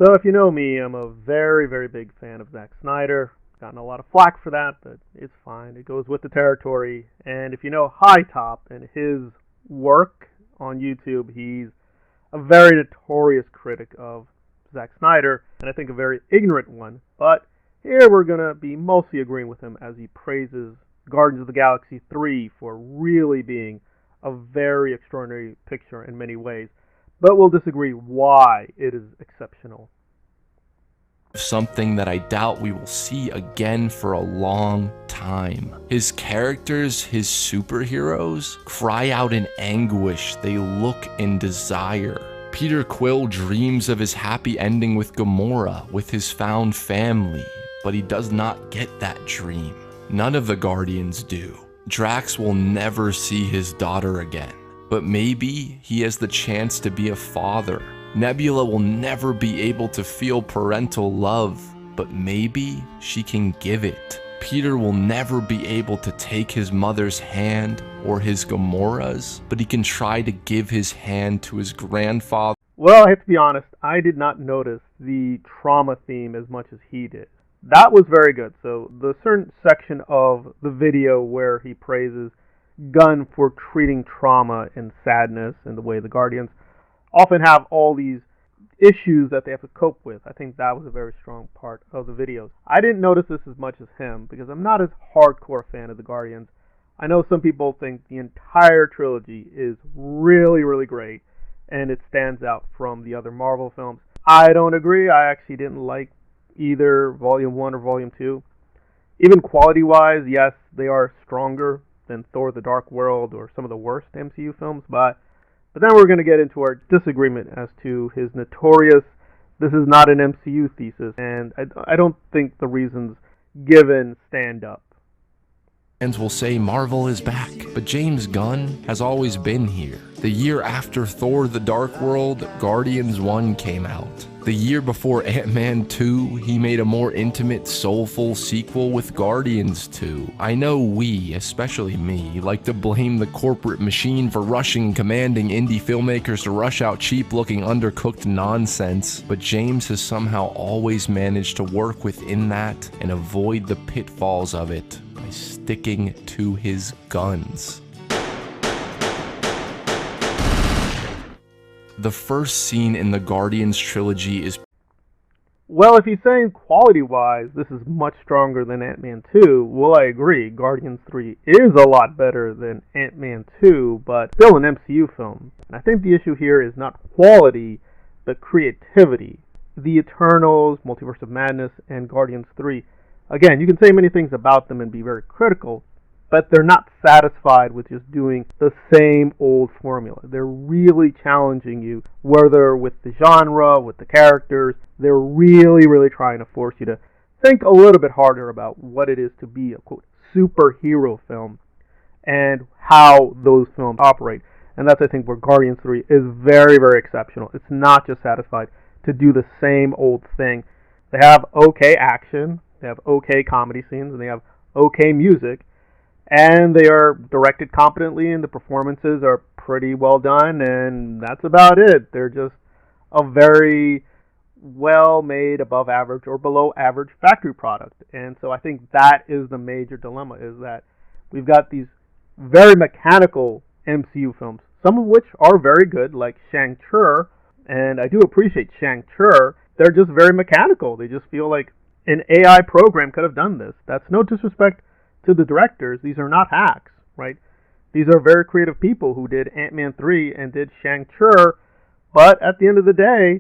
So if you know me, I'm a very, very big fan of Zack Snyder. Gotten a lot of flack for that, but it's fine. It goes with the territory. And if you know High Top and his work on YouTube, he's a very notorious critic of Zack Snyder, and I think a very ignorant one. But here we're going to be mostly agreeing with him as he praises Guardians of the Galaxy 3 for really being a very extraordinary picture in many ways. But we'll disagree why it is exceptional. Something that I doubt we will see again for a long time. His characters, his superheroes, cry out in anguish. They look in desire. Peter Quill dreams of his happy ending with Gamora, with his found family, but he does not get that dream. None of the Guardians do. Drax will never see his daughter again, but maybe he has the chance to be a father. Nebula will never be able to feel parental love, but maybe she can give it. Peter will never be able to take his mother's hand or his Gamora's, but he can try to give his hand to his grandfather. Well, I have to be honest, I did not notice the trauma theme as much as he did. That was very good. So the certain section of the video where he praises Gunn for treating trauma and sadness and the way the Guardians often have all these issues that they have to cope with. I think that was a very strong part of the videos. I didn't notice this as much as him because I'm not as hardcore a fan of the Guardians. I know some people think the entire trilogy is really, really great and it stands out from the other Marvel films. I don't agree. I actually didn't like either Volume 1 or Volume 2. Even quality-wise, yes, they are stronger than Thor: The Dark World or some of the worst MCU films, but then we're going to get into our disagreement as to his notorious, this is not an MCU thesis, and I don't think the reasons given stand up. Fans will say Marvel is back, but James Gunn has always been here. The year after Thor: The Dark World, Guardians 1 came out. The year before Ant-Man 2, he made a more intimate, soulful sequel with Guardians 2. I know we, especially me, like to blame the corporate machine for rushing and commanding indie filmmakers to rush out cheap-looking, undercooked nonsense, but James has somehow always managed to work within that and avoid the pitfalls of it by sticking to his guns. The first scene in the Guardians trilogy is... Well, if he's saying quality-wise, this is much stronger than Ant-Man 2, well, I agree. Guardians 3 is a lot better than Ant-Man 2, but still an MCU film. I think the issue here is not quality, but creativity. The Eternals, Multiverse of Madness, and Guardians 3, again, you can say many things about them and be very critical, but they're not satisfied with just doing the same old formula. They're really challenging you, whether with the genre, with the characters. They're really, really trying to force you to think a little bit harder about what it is to be a, quote, superhero film and how those films operate. And that's, I think, where Guardians 3 is very, very exceptional. It's not just satisfied to do the same old thing. They have okay action, they have okay comedy scenes, and they have okay music. And they are directed competently, and the performances are pretty well done, and that's about it. They're just a very well-made, above-average, or below-average factory product. And so I think that is the major dilemma, is that we've got these very mechanical MCU films, some of which are very good, like Shang-Chi, and I do appreciate Shang-Chi. They're just very mechanical. They just feel like an AI program could have done this. That's no disrespect to the directors. These are not hacks, right? These are very creative people who did Ant-Man 3 and did Shang-Chi, but at the end of the day,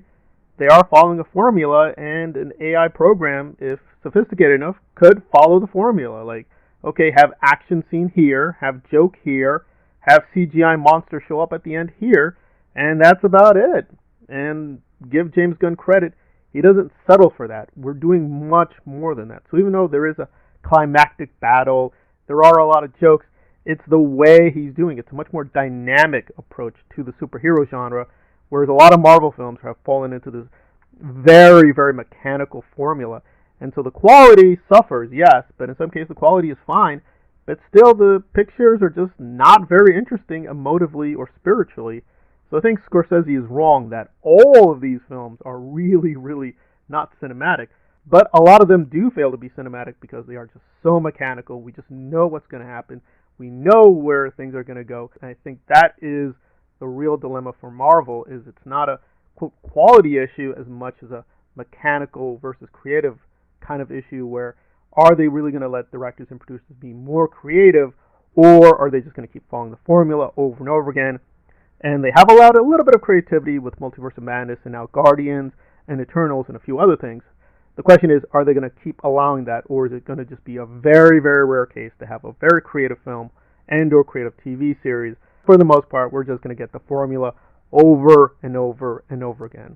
they are following a formula, and an AI program, if sophisticated enough, could follow the formula. Like, okay, have action scene here, have joke here, have CGI monster show up at the end here, and that's about it. And give James Gunn credit, he doesn't settle for that. We're doing much more than that. So even though there is a climactic battle, there are a lot of jokes, it's the way he's doing it. It's a much more dynamic approach to the superhero genre, whereas a lot of Marvel films have fallen into this very, very mechanical formula. And so the quality suffers, yes, but in some cases the quality is fine, but still the pictures are just not very interesting emotively or spiritually. So I think Scorsese is wrong that all of these films are really, really not cinematic. But a lot of them do fail to be cinematic because they are just so mechanical. We just know what's going to happen. We know where things are going to go. And I think that is the real dilemma for Marvel, is it's not a, quote, quality issue as much as a mechanical versus creative kind of issue where are they really going to let directors and producers be more creative, or are they just going to keep following the formula over and over again? And they have allowed a little bit of creativity with Multiverse of Madness and now Guardians and Eternals and a few other things. The question is, are they going to keep allowing that, or is it going to just be a very, very rare case to have a very creative film and or creative TV series? For the most part, we're just going to get the formula over and over and over again.